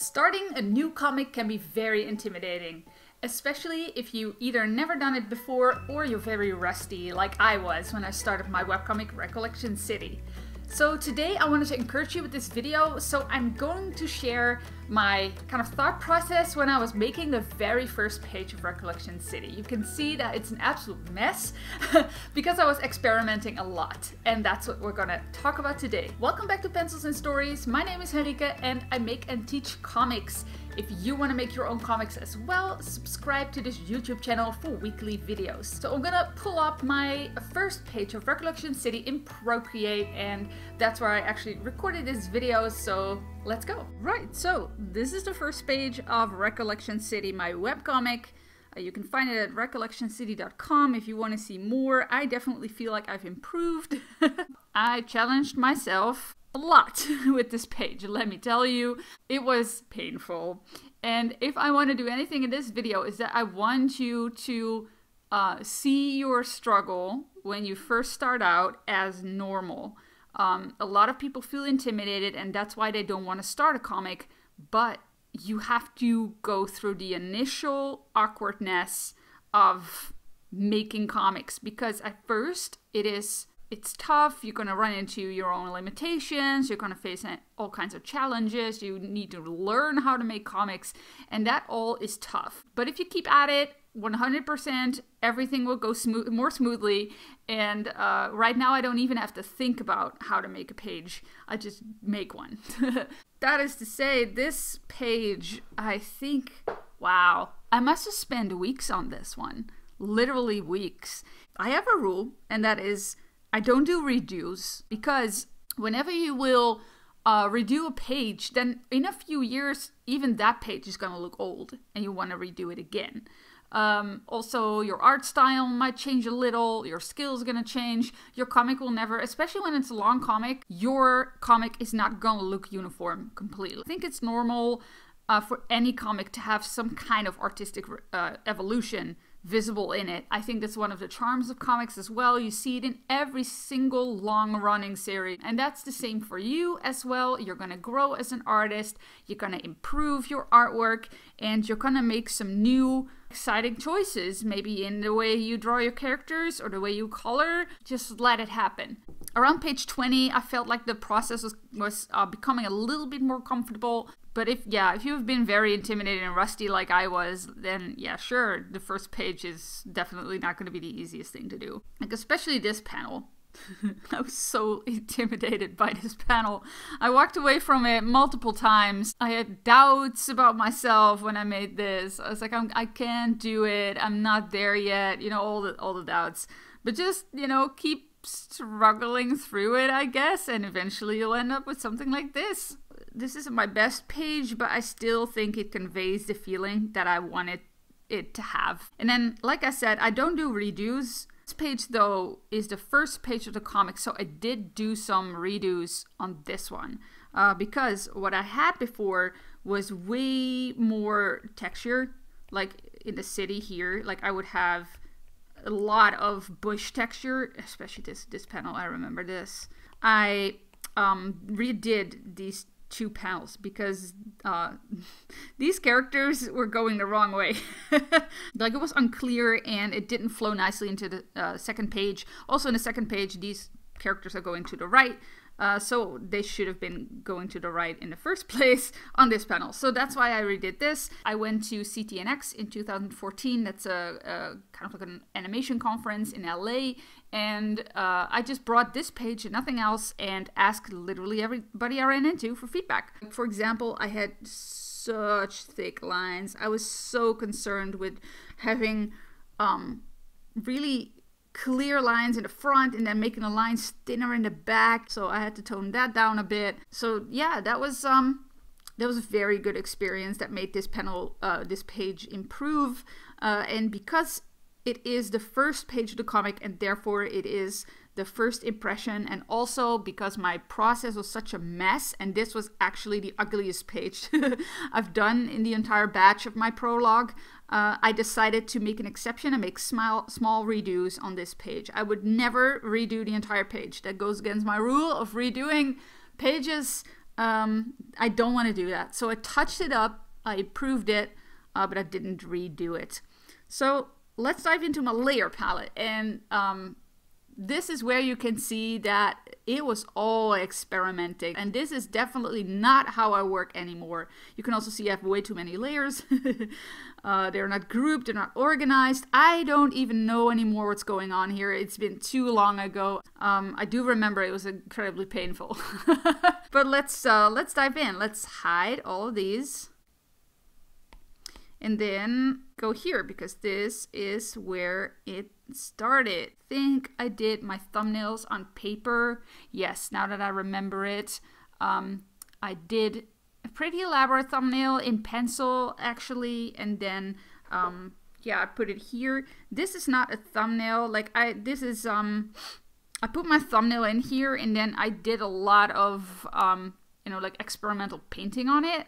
Starting a new comic can be very intimidating, especially if you either never done it before or you're very rusty, like I was when I started my webcomic Recollection City. So today I wanted to encourage you with this video, so I'm going to share my kind of thought process when I was making the very first page of Recollection City. You can see that it's an absolute mess because I was experimenting a lot, and that's what we're gonna talk about today. Welcome back to Pencils and Stories. My name is Henrike and I make and teach comics. If you want to make your own comics as well, subscribe to this YouTube channel for weekly videos. So I'm gonna pull up my first page of Recollection City in Procreate, and that's where I actually recorded this video, so let's go. Right, so this is the first page of Recollection City, my webcomic. You can find it at recollectioncity.com if you want to see more. I definitely feel like I've improved. I challenged myself a lot with this page, let me tell you. It was painful, and if I want to do anything in this video is that I want you to see your struggle when you first start out as normal. A lot of people feel intimidated, and that's why they don't want to start a comic, but you have to go through the initial awkwardness of making comics, because at first it's tough. You're going to run into your own limitations. You're going to face all kinds of challenges. You need to learn how to make comics, and that all is tough. But if you keep at it 100%, everything will go more smoothly. And right now I don't even have to think about how to make a page. I just make one. That is to say, this page, I think, wow, I must have spent weeks on this one. Literally weeks. I have a rule, and that is I don't do redos, because whenever you will redo a page, then in a few years, even that page is going to look old and you want to redo it again. Also, your art style might change a little, your skill is going to change, your comic will never, especially when it's a long comic, your comic is not going to look uniform completely. I think it's normal for any comic to have some kind of artistic evolution visible in it. I think that's one of the charms of comics as well. You see it in every single long-running series, and that's the same for you as well. You're gonna grow as an artist, you're gonna improve your artwork, and you're gonna make some new exciting choices, maybe in the way you draw your characters or the way you color. Just let it happen. Around page 20, I felt like the process was becoming a little bit more comfortable. But if you've been very intimidated and rusty like I was, then yeah, sure, the first page is definitely not going to be the easiest thing to do. Like, especially this panel. I was so intimidated by this panel. I walked away from it multiple times. I had doubts about myself when I made this. I was like, I can't do it. I'm not there yet. You know, all the doubts. But just, you know, keep struggling through it, I guess, and eventually you'll end up with something like this. This isn't my best page, but I still think it conveys the feeling that I wanted it to have. And then, like I said, I don't do redos. This page, though, is the first page of the comic, so I did do some redos on this one. Because what I had before was way more texture, like in the city here. Like, I would have a lot of bush texture, especially this panel. I remember this. I redid these two panels because these characters were going the wrong way. Like, it was unclear and it didn't flow nicely into the second page. Also in the second page, these characters are going to the right, so they should have been going to the right in the first place on this panel. So that's why I redid this. I went to CTNX in 2014. That's a kind of like an animation conference in LA, and I just brought this page and nothing else and asked literally everybody I ran into for feedback. For example, I had such thick lines. I was so concerned with having really clear lines in the front and then making the lines thinner in the back, so I had to tone that down a bit. So yeah, that was a very good experience that made this page improve, and because it is the first page of the comic and therefore it is the first impression, and also because my process was such a mess, and this was actually the ugliest page I've done in the entire batch of my prologue, I decided to make an exception and make small redos on this page. I would never redo the entire page. That goes against my rule of redoing pages I don't want to do that. So I touched it up, I improved it, but I didn't redo it. So let's dive into my layer palette. And this is where you can see that it was all experimenting. And this is definitely not how I work anymore. You can also see I have way too many layers. They're not grouped, they're not organized. I don't even know anymore what's going on here. It's been too long ago. I do remember it was incredibly painful. But let's dive in. Let's hide all of these. And then go here, because this is where it started. I think I did my thumbnails on paper. Yes, now that I remember it. I did a pretty elaborate thumbnail in pencil, actually, and then yeah, I put it here. This is not a thumbnail. Like I put my thumbnail in here, and then I did a lot of you know, like experimental painting on it.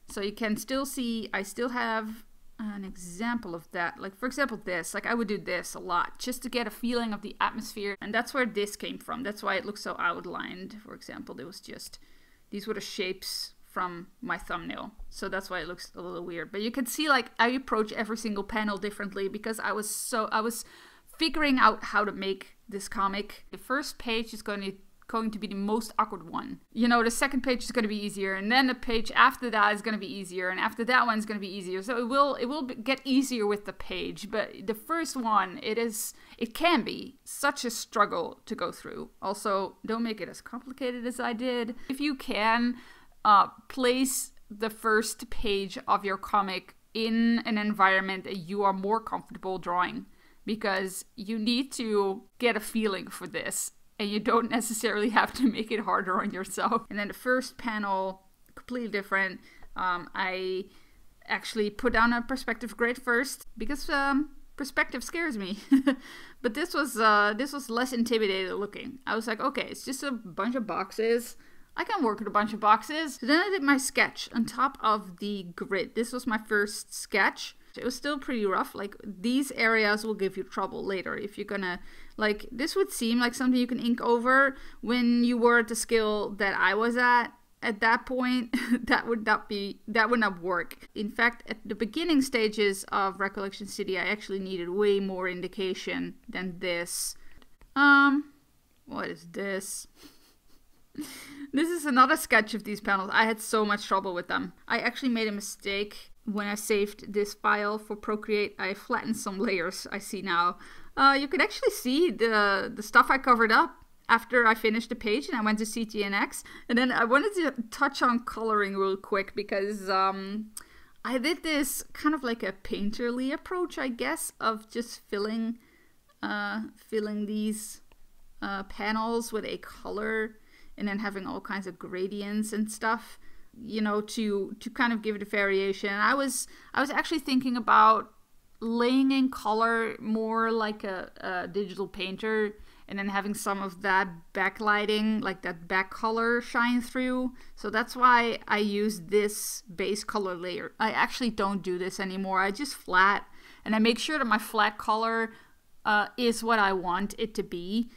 So you can still see, I still have an example of that. Like, for example, this. Like, I would do this a lot just to get a feeling of the atmosphere. And that's where this came from. That's why it looks so outlined. For example, there was just, these were the shapes from my thumbnail. So that's why it looks a little weird. But you can see, like, I approach every single panel differently because I was figuring out how to make this comic. The first page is going to be the most awkward one. You know, the second page is going to be easier, and then the page after that is going to be easier, and after that one is going to be easier. So it will get easier with the page, but the first one, it can be such a struggle to go through. Also, don't make it as complicated as I did. If you can, place the first page of your comic in an environment that you are more comfortable drawing, because you need to get a feeling for this. And you don't necessarily have to make it harder on yourself. And then the first panel, completely different. I actually put down a perspective grid first because perspective scares me. But this was less intimidating looking. I was like, okay, it's just a bunch of boxes. I can work with a bunch of boxes. So then I did my sketch on top of the grid. This was my first sketch. It was still pretty rough. Like, these areas will give you trouble later if you're gonna, like, this would seem like something you can ink over when you were at the skill that I was at that point. that would not work. In fact, at the beginning stages of Recollection City, I actually needed way more indication than this. What is this? This is another sketch of these panels. I had so much trouble with them. I actually made a mistake when I saved this file for Procreate. I flattened some layers, I see now. You can actually see the stuff I covered up after I finished the page and I went to CTNX. And then I wanted to touch on coloring real quick because I did this kind of like a painterly approach, I guess, of just filling these panels with a color and then having all kinds of gradients and stuff, you know, to kind of give it a variation. I was actually thinking about laying in color more like a digital painter, and then having some of that backlighting, like that back color, shine through. So that's why I use this base color layer. I actually don't do this anymore. I just flat, and I make sure that my flat color is what I want it to be.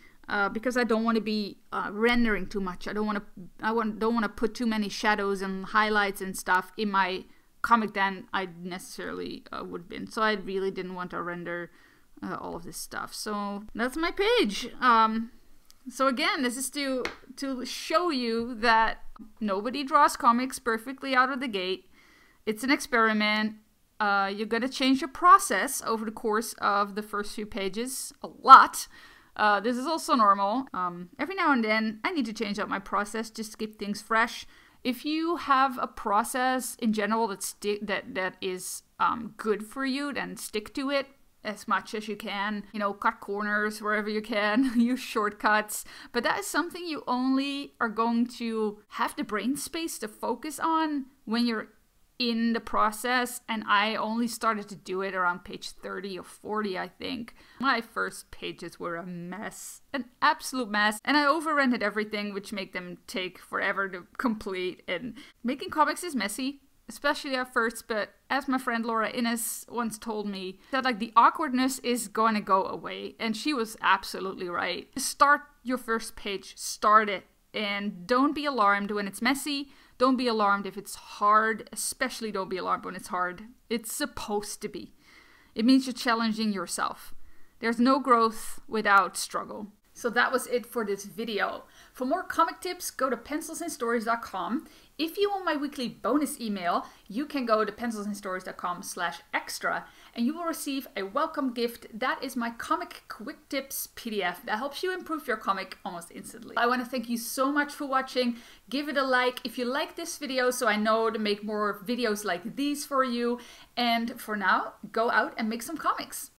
Because I don't want to be rendering too much. I don't want to put too many shadows and highlights and stuff in my comic than I necessarily would have been. So I really didn't want to render all of this stuff. So that's my page. So again, this is to show you that nobody draws comics perfectly out of the gate. It's an experiment. You're gonna change your process over the course of the first few pages a lot. This is also normal. Every now and then, I need to change up my process just to keep things fresh. If you have a process in general that is good for you, then stick to it as much as you can. You know, cut corners wherever you can, use shortcuts. But that is something you only are going to have the brain space to focus on when you're in the process, and I only started to do it around page 30 or 40, I think. My first pages were a mess, an absolute mess, and I over-rendered everything, which made them take forever to complete. And making comics is messy, especially at first, but as my friend Laura Innes once told me, that like the awkwardness is going to go away, and she was absolutely right. Start your first page, start it. And don't be alarmed when it's messy. Don't be alarmed if it's hard. Especially don't be alarmed when it's hard. It's supposed to be. It means you're challenging yourself. There's no growth without struggle. So that was it for this video. For more comic tips, go to pencilsandstories.com. If you want my weekly bonus email, you can go to pencilsandstories.com/extra and you will receive a welcome gift. That is my comic quick tips PDF that helps you improve your comic almost instantly. I want to thank you so much for watching. Give it a like if you like this video so I know to make more videos like these for you. And for now, go out and make some comics.